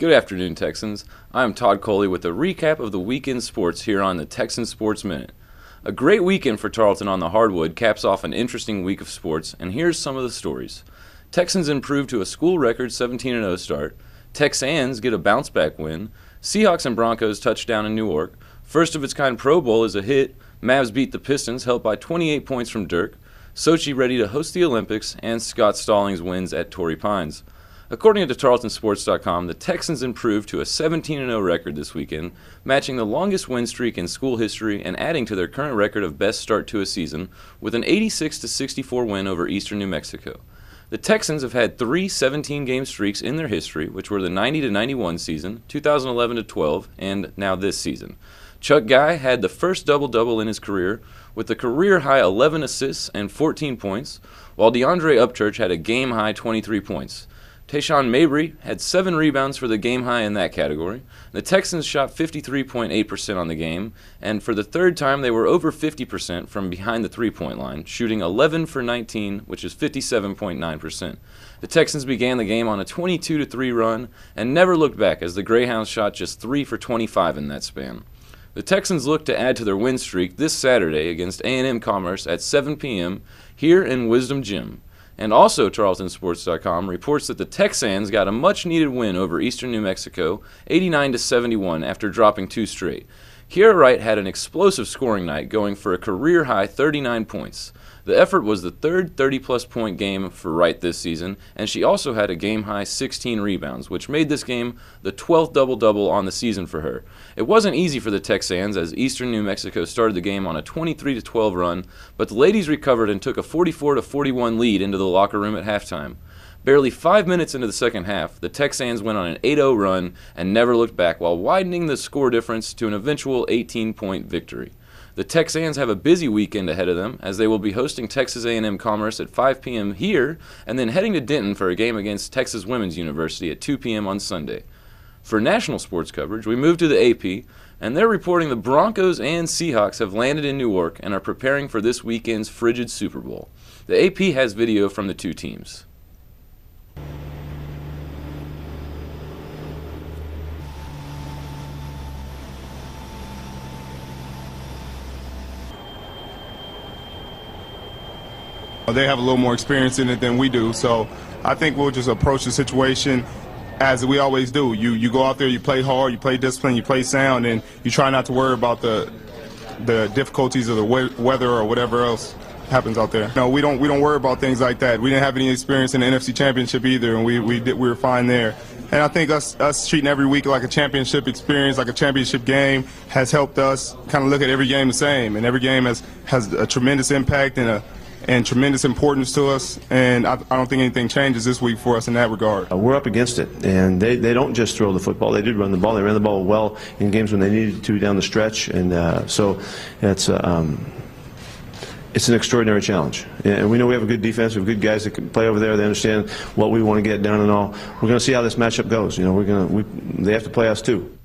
Good afternoon, Texans. I'm Todd Coley with a recap of the weekend sports here on the Texan Sports Minute. A great weekend for Tarleton on the hardwood caps off an interesting week of sports, and here's some of the stories. Texans improve to a school record 17-0 start. Texans get a bounce-back win. Seahawks and Broncos touchdown in Newark. First of its kind Pro Bowl is a hit. Mavs beat the Pistons, helped by 28 points from Dirk. Sochi ready to host the Olympics, and Scott Stallings wins at Torrey Pines. According to TarletonSports.com, the Texans improved to a 17-0 record this weekend, matching the longest win streak in school history and adding to their current record of best start to a season with an 86-64 win over Eastern New Mexico. The Texans have had 3 17-game streaks in their history, which were the 90-91 season, 2011-12, and now this season. Chuck Guy had the first double-double in his career with the career-high 11 assists and 14 points, while DeAndre Upchurch had a game-high 23 points. Tayshawn Mabry had 7 rebounds for the game high in that category. The Texans shot 53.8% on the game, and for the third time they were over 50% from behind the three-point line, shooting 11 for 19, which is 57.9%. The Texans began the game on a 22-3 run and never looked back as the Greyhounds shot just 3 for 25 in that span. The Texans look to add to their win streak this Saturday against A&M Commerce at 7 p.m. here in Wisdom Gym. And also, TarletonSports.com reports that the Texans got a much-needed win over Eastern New Mexico, 89-71, after dropping 2 straight. Kiera Wright had an explosive scoring night, going for a career-high 39 points. The effort was the third 30-plus point game for Wright this season, and she also had a game-high 16 rebounds, which made this game the 12th double-double on the season for her. It wasn't easy for the Texans as Eastern New Mexico started the game on a 23-12 run, but the ladies recovered and took a 44-41 lead into the locker room at halftime. Barely 5 minutes into the second half, the Texans went on an 8-0 run and never looked back while widening the score difference to an eventual 18-point victory. The Texans have a busy weekend ahead of them as they will be hosting Texas A&M Commerce at 5 p.m. here and then heading to Denton for a game against Texas Women's University at 2 p.m. on Sunday. For national sports coverage, we move to the AP, and they're reporting the Broncos and Seahawks have landed in Newark and are preparing for this weekend's frigid Super Bowl. The AP has video from the two teams. They have a little more experience in it than we do, so I think we'll just approach the situation as we always do. You go out there, you play hard, you play discipline, you play sound, and you try not to worry about the difficulties of the weather or whatever else happens out there. No, we don't worry about things like that. We didn't have any experience in the NFC Championship either, and we were fine there. And I think us treating every week like a championship experience, like a championship game, has helped us kind of look at every game the same, and every game has a tremendous impact and tremendous importance to us, and I don't think anything changes this week for us in that regard. We're up against it, and they don't just throw the football. They did run the ball. They ran the ball well in games when they needed to down the stretch, and so it's an extraordinary challenge. And we know we have a good defense. We have good guys that can play over there. They understand what we want to get done and all. We're going to see how this matchup goes. You know, they have to play us too.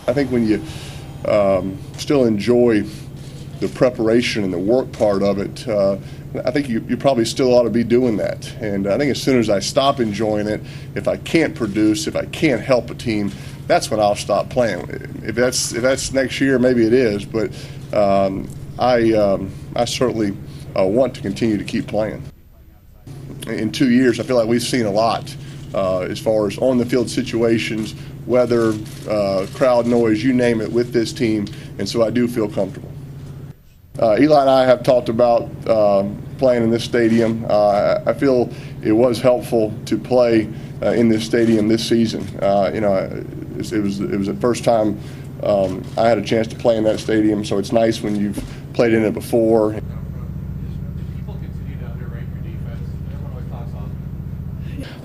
I think when you still enjoy the preparation and the work part of it, I think you probably still ought to be doing that. And I think as soon as I stop enjoying it, if I can't produce, if I can't help a team, that's when I'll stop playing. If that's next year, maybe it is. But I certainly want to continue to keep playing. In 2 years, I feel like we've seen a lot as far as on-the-field situations, weather, crowd noise, you name it, with this team, and so I do feel comfortable. Eli and I have talked about playing in this stadium. I feel it was helpful to play in this stadium this season. You know, it was the first time I had a chance to play in that stadium, so it's nice when you've played in it before.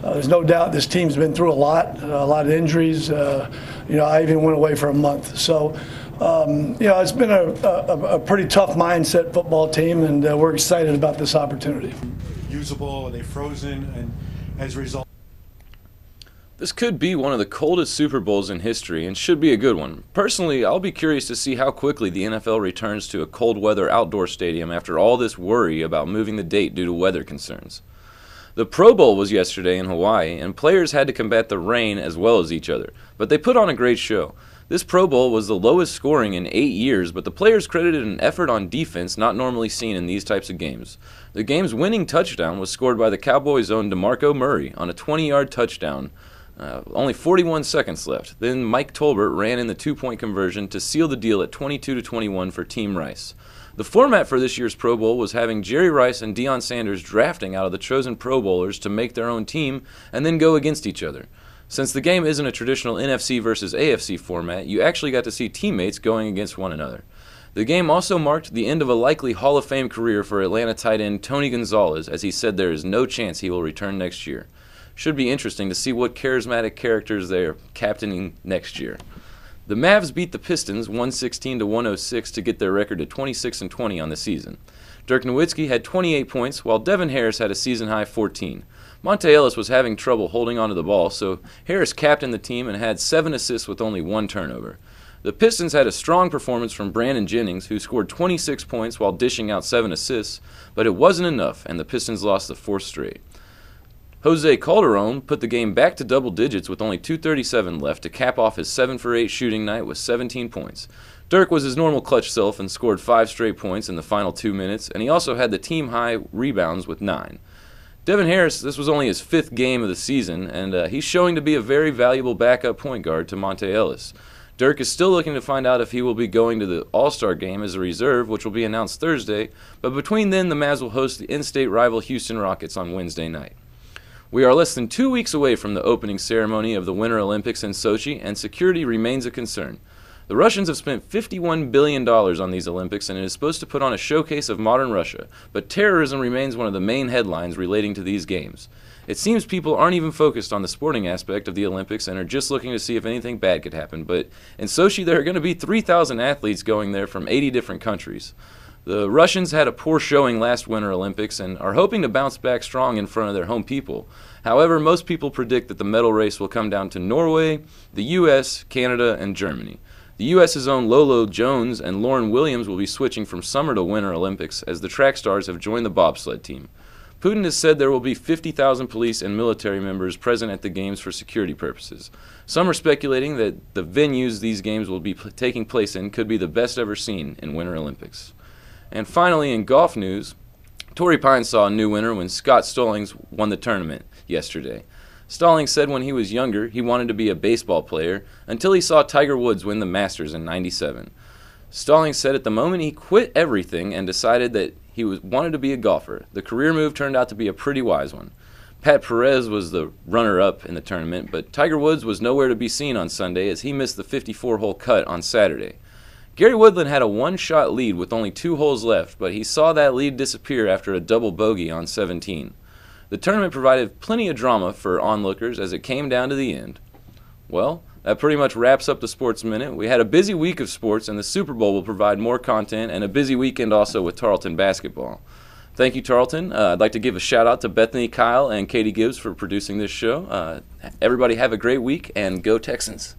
There's no doubt this team's been through a lot of injuries. You know, I even went away for a month. So, you know, it's been a pretty tough mindset football team, and we're excited about this opportunity. Usable, are they frozen, and as a result? This could be one of the coldest Super Bowls in history and should be a good one. Personally, I'll be curious to see how quickly the NFL returns to a cold weather outdoor stadium after all this worry about moving the date due to weather concerns. The Pro Bowl was yesterday in Hawaii, and players had to combat the rain as well as each other, but they put on a great show. This Pro Bowl was the lowest scoring in 8 years, but the players credited an effort on defense not normally seen in these types of games. The game's winning touchdown was scored by the Cowboys' own DeMarco Murray on a 20-yard touchdown. Only 41 seconds left. Then Mike Tolbert ran in the 2-point conversion to seal the deal at 22-21 for Team Rice. The format for this year's Pro Bowl was having Jerry Rice and Deion Sanders drafting out of the chosen Pro Bowlers to make their own team and then go against each other. Since the game isn't a traditional NFC versus AFC format, you actually got to see teammates going against one another. The game also marked the end of a likely Hall of Fame career for Atlanta tight end Tony Gonzalez, as he said there is no chance he will return next year. Should be interesting to see what charismatic characters they are captaining next year. The Mavs beat the Pistons 116-106 to get their record to 26-20 on the season. Dirk Nowitzki had 28 points, while Devin Harris had a season-high 14. Monte Ellis was having trouble holding onto the ball, so Harris captained the team and had 7 assists with only 1 turnover. The Pistons had a strong performance from Brandon Jennings, who scored 26 points while dishing out 7 assists, but it wasn't enough, and the Pistons lost the 4th straight. Jose Calderon put the game back to double digits with only 2:37 left to cap off his 7-for-8 shooting night with 17 points. Dirk was his normal clutch self and scored 5 straight points in the final 2 minutes, and he also had the team-high rebounds with 9. Devin Harris, this was only his 5th game of the season, and he's showing to be a very valuable backup point guard to Monte Ellis. Dirk is still looking to find out if he will be going to the All-Star game as a reserve, which will be announced Thursday, but between then, the Mavs will host the in-state rival Houston Rockets on Wednesday night. We are less than 2 weeks away from the opening ceremony of the Winter Olympics in Sochi, and security remains a concern. The Russians have spent $51 billion on these Olympics, and it is supposed to put on a showcase of modern Russia, but terrorism remains one of the main headlines relating to these games. It seems people aren't even focused on the sporting aspect of the Olympics and are just looking to see if anything bad could happen, but in Sochi there are going to be 3,000 athletes going there from 80 different countries. The Russians had a poor showing last Winter Olympics and are hoping to bounce back strong in front of their home people. However, most people predict that the medal race will come down to Norway, the U.S., Canada, and Germany. The U.S.'s own Lolo Jones and Lauren Williams will be switching from Summer to Winter Olympics as the track stars have joined the bobsled team. Putin has said there will be 50,000 police and military members present at the games for security purposes. Some are speculating that the venues these games will be taking place in could be the best ever seen in Winter Olympics. And finally, in golf news, Torrey Pines saw a new winner when Scott Stallings won the tournament yesterday. Stallings said when he was younger he wanted to be a baseball player until he saw Tiger Woods win the Masters in '97. Stallings said at the moment he quit everything and decided that he wanted to be a golfer. The career move turned out to be a pretty wise one. Pat Perez was the runner-up in the tournament, but Tiger Woods was nowhere to be seen on Sunday as he missed the 54-hole cut on Saturday. Gary Woodland had a 1-shot lead with only 2 holes left, but he saw that lead disappear after a double bogey on 17. The tournament provided plenty of drama for onlookers as it came down to the end. Well, that pretty much wraps up the Sports Minute. We had a busy week of sports, and the Super Bowl will provide more content, and a busy weekend also with Tarleton basketball. Thank you, Tarleton. I'd like to give a shout-out to Bethany Kyle and Katie Gibbs for producing this show. Everybody have a great week, and go Texans.